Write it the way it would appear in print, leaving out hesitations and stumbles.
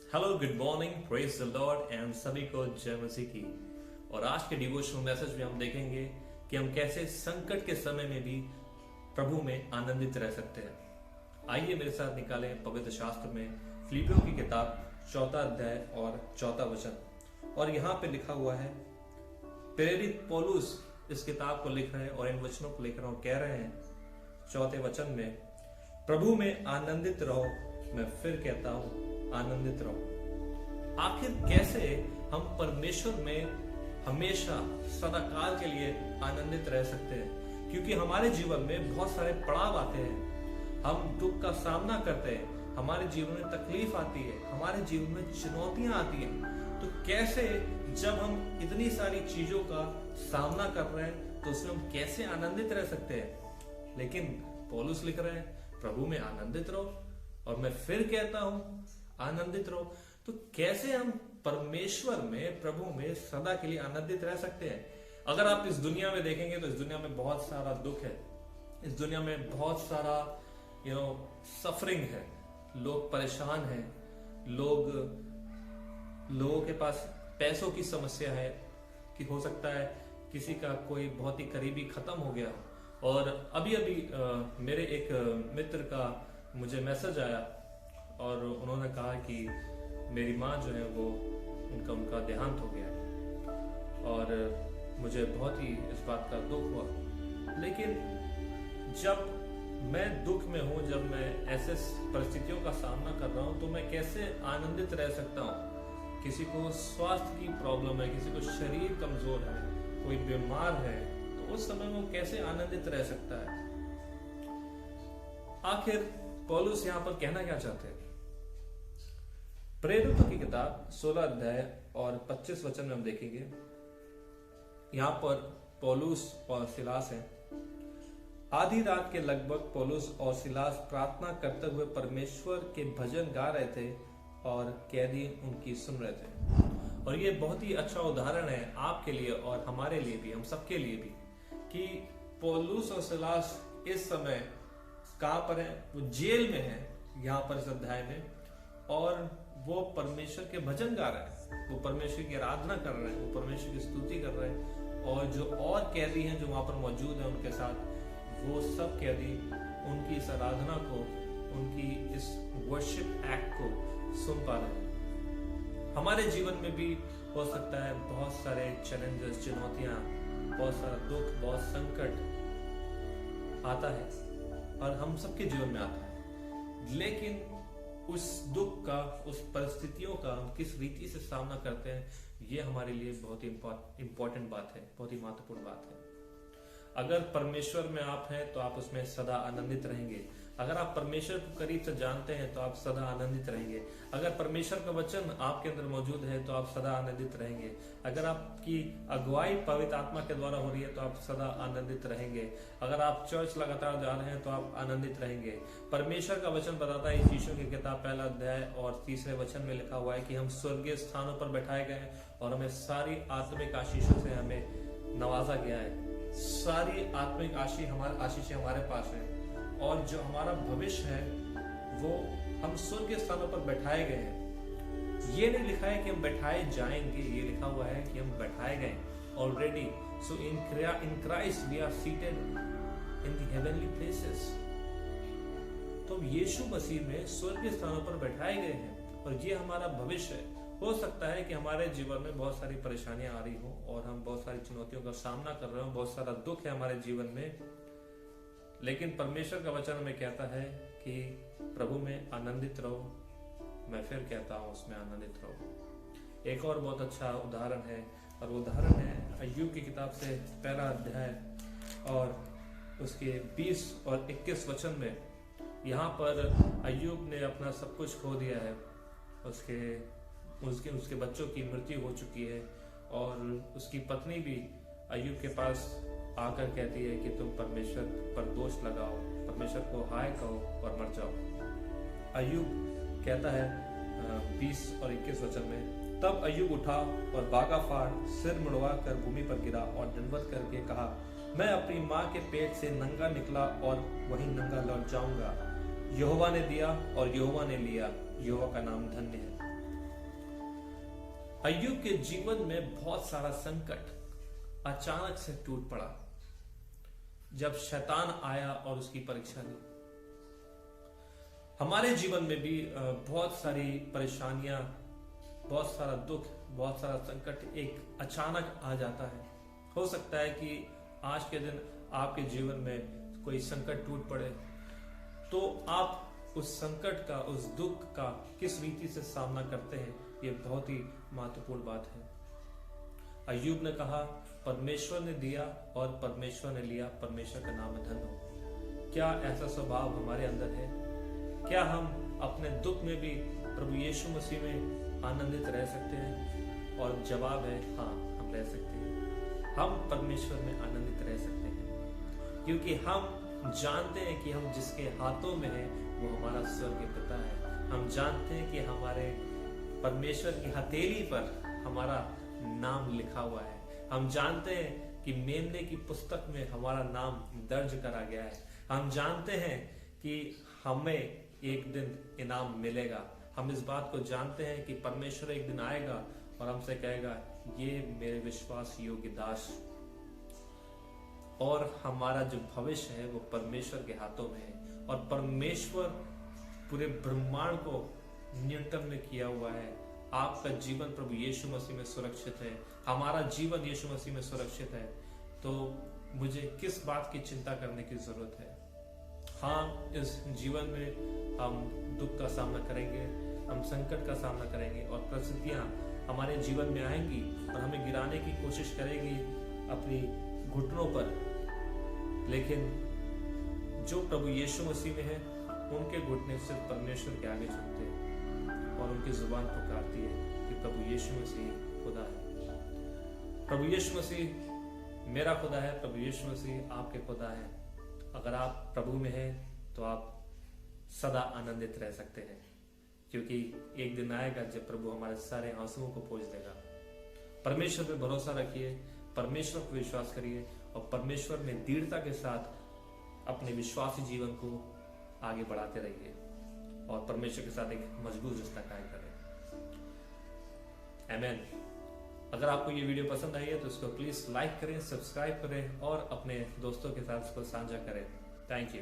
Hello, good morning, praise the Lord and सभी को जय मसीह की। और आज के डिवोशनल मैसेज में हम देखेंगे कि हम कैसे संकट के समय में भी प्रभु में आनंदित रह सकते हैं। आइए मेरे साथ निकालें पवित्र शास्त्र में फिलिपियों की किताब 4 अध्याय और 4 वचन। और यहाँ पे लिखा हुआ है, प्रेरित पौलुस इस किताब को लिख रहे हैं और इन वचनों को लिख रहे हैं और कह रहे हैं 4 वचन में, प्रभु में आनंदित रहो। मैं फिर कहता हूं, आनंदित रहो। आखिर कैसे हम परमेश्वर में हमेशा सदाकाल के लिए आनंदित रह सकते हैं? क्योंकि हमारे जीवन में बहुत सारे पड़ाव आते हैं, हम दुख का सामना करते हैं, हमारे जीवन में तकलीफ आती है, हमारे जीवन में चुनौतियां आती हैं। तो कैसे जब हम इतनी सारी चीजों का सामना कर रहे हैं तो उसमें हम कैसे आनंदित रह सकते हैं? लेकिन पौलुस लिख रहे हैं, प्रभु में आनंदित रहो। और मैं फिर कहता हूं, आनंदित रहो। तो कैसे हम परमेश्वर में, प्रभु में सदा के लिए आनंदित रह सकते हैं? अगर आप इस दुनिया में देखेंगे तो इस दुनिया में बहुत सारा दुख है, इस दुनिया में बहुत सारा सफरिंग है, लोग परेशान हैं, लोगों के पास पैसों की समस्या है कि हो सकता है किसी का कोई बहुत ही करीबी खत्म हो गया। और अभी मेरे एक मित्र का मुझे मैसेज आया और उन्होंने कहा कि मेरी माँ जो है वो उनका देहांत हो गया। और मुझे बहुत ही इस बात का दुख हुआ। लेकिन जब मैं दुख में हूं, जब मैं ऐसे परिस्थितियों का सामना कर रहा हूं, तो मैं कैसे आनंदित रह सकता हूं? किसी को स्वास्थ्य की प्रॉब्लम है, किसी को शरीर कमजोर है, कोई बीमार है, तो उस समय में वो कैसे आनंदित रह सकता है? आखिर पौलुस यहां पर कहना क्या चाहते हैं? प्रेरितों की किताब 16 अध्याय और 25 वचन में हम देखेंगे, यहां पर पौलुस और सिलास हैं। आधी रात के लगभग पौलुस और सिलास प्रार्थना करते हुए परमेश्वर के भजन गा रहे थे और कैदी उनकी सुन रहे थे। और ये बहुत ही अच्छा उदाहरण है आपके लिए और हमारे लिए भी, हम सबके लिए भी, कि पौलुस और सिलास इस समय कहां पर है? वो जेल में है यहाँ पर इस अध्याय में, और वो परमेश्वर के भजन गा रहे हैं, वो परमेश्वर की आराधना कर रहे हैं, वो परमेश्वर की स्तुति कर रहे हैं। और जो और कैदी हैं जो वहां पर मौजूद हैं उनके साथ, वो सब कैदी उनकी इस आराधना को, उनकी इस वर्शिप एक्ट को सुन पा रहे हैं। हमारे जीवन में भी हो सकता है बहुत सारे चैलेंजेस, चुनौतियां, बहुत सारा दुख, बहुत संकट आता है और हम सबके जीवन में आता है। लेकिन उस दुख का, उस परिस्थितियों का हम किस रीति से सामना करते हैं, ये हमारे लिए बहुत ही इंपॉर्टेंट बात है, बहुत ही महत्वपूर्ण बात है। अगर परमेश्वर में आप हैं तो आप उसमें सदा आनंदित रहेंगे। अगर आप परमेश्वर को करीब से जानते हैं तो आप सदा आनंदित रहेंगे। अगर परमेश्वर का वचन आपके अंदर मौजूद है तो आप सदा आनंदित रहेंगे। अगर आपकी अगुवाई पवित्र आत्मा के द्वारा हो रही है तो आप सदा आनंदित रहेंगे। अगर आप चर्च लगातार जा रहे हैं तो आप आनंदित रहेंगे। परमेश्वर का वचन बताता है, यीशु की किताब 1 अध्याय और 3 वचन में लिखा हुआ है कि हम स्वर्गीय स्थानों पर बैठाए गए और हमें सारी आत्मिक आशीषों से हमें नवाजा गया है। सारी आत्मिक आशीषें हमारे पास है, और जो हमारा भविष्य है वो हम स्वर्गीय स्थानों पर बैठाए गए हैं। ये नहीं लिखा है कि हम बैठाए जाएंगे, ये लिखा हुआ है कि हम बैठाए गए already. So in Christ we are seated in the heavenly places. तो यीशु मसीह में स्वर्गीय स्थानों पर बैठाए गए हैं और ये हमारा भविष्य है। हो सकता है कि हमारे जीवन में बहुत सारी परेशानियां आ रही हो और हम बहुत सारी चुनौतियों का सामना कर रहे हो, बहुत सारा दुख है हमारे जीवन में, लेकिन परमेश्वर का वचन हमें कहता है कि प्रभु में आनंदित रहो। मैं फिर कहता हूं, उसमें आनंदित रहो। एक और बहुत अच्छा उदाहरण है, और वो उदाहरण है अय्यूब की किताब से 1 अध्याय और उसके 20 और 21 वचन में। यहाँ पर अय्यूब ने अपना सब कुछ खो दिया है, उसके बच्चों की मृत्यु हो चुकी है, और उसकी पत्नी भी अय्यूब के पास आकर कहती है कि तुम परमेश्वर पर दोष लगाओ, परमेश्वर को हाय कहो और मर जाओ। अय्यूब कहता है 20 और 21 वचन में, तब अय्यूब उठा और बागा फाड़ सिर मुड़वा कर भूमि पर गिरा और दंडवत करके कहा, मैं अपनी माँ के पेट से नंगा निकला और वहीं नंगा लौट जाऊंगा। यहोवा ने दिया और यहोवा ने लिया, यहोवा का नाम धन्य है। अय्यूब के जीवन में बहुत सारा संकट अचानक से टूट पड़ा जब शैतान आया और उसकी परीक्षा ली। हमारे जीवन में भी बहुत सारी परेशानियां, बहुत सारा दुख, बहुत सारा संकट एक अचानक आ जाता है। हो सकता है कि आज के दिन आपके जीवन में कोई संकट टूट पड़े, तो आप उस संकट का, उस दुख का किस रीति से सामना करते हैं, ये बहुत ही महत्वपूर्ण बात है। अय्यूब ने कहा, परमेश्वर ने दिया और परमेश्वर ने लिया, परमेश्वर का नाम धन्य हो। क्या ऐसा स्वभाव हमारे अंदर है? क्या हम अपने दुख में भी प्रभु यीशु मसीह में आनंदित रह सकते हैं? और जवाब है हाँ, हम रह सकते हैं। हम परमेश्वर में आनंदित रह सकते हैं क्योंकि हम जानते हैं कि हम जिसके हाथों में हैं वो हमारा स्वर्गीय पिता है। हम जानते हैं कि हमारे परमेश्वर की हथेली पर हमारा नाम लिखा हुआ है। हम जानते हैं कि मेमने की पुस्तक में हमारा नाम दर्ज करा गया है। हम जानते हैं कि हमें एक दिन इनाम मिलेगा। हम इस बात को जानते हैं कि परमेश्वर एक दिन आएगा और हमसे कहेगा, ये मेरे विश्वास योग्य दास। और हमारा जो भविष्य है वो परमेश्वर के हाथों में है और परमेश्वर पूरे ब्रह्मांड को नियंत्रण में किया हुआ है। आपका जीवन प्रभु यीशु मसीह में सुरक्षित है, हमारा जीवन यीशु मसीह में सुरक्षित है। तो मुझे किस बात की चिंता करने की जरूरत है? हाँ, इस जीवन में हम दुख का सामना करेंगे, हम संकट का सामना करेंगे और परिस्थितियां हमारे जीवन में आएंगी और हमें गिराने की कोशिश करेगी अपनी घुटनों पर। लेकिन जो प्रभु यीशु मसीह में है, उनके घुटने सिर्फ परमेश्वर के आगे झुकते हैं और उनकी जुबान पुकारती है कि प्रभु यीशु मसीह खुदा है। प्रभु यीशु मसीह मेरा खुदा है, प्रभु यीशु मसीह आपके खुदा है। अगर आप प्रभु में हैं तो आप सदा आनंदित रह सकते हैं, क्योंकि एक दिन आएगा जब प्रभु हमारे सारे आंसुओं को पोंछ देगा। परमेश्वर पे भरोसा रखिए, परमेश्वर पर विश्वास करिए और परमेश्वर में दृढ़ता के साथ अपने विश्वासी जीवन को आगे बढ़ाते रहिए और परमेश्वर के साथ एक मजबूत रिश्ता कायम करें। आमीन। अगर आपको ये वीडियो पसंद आई है तो इसको प्लीज लाइक करें, सब्सक्राइब करें और अपने दोस्तों के साथ इसको साझा करें। Thank you.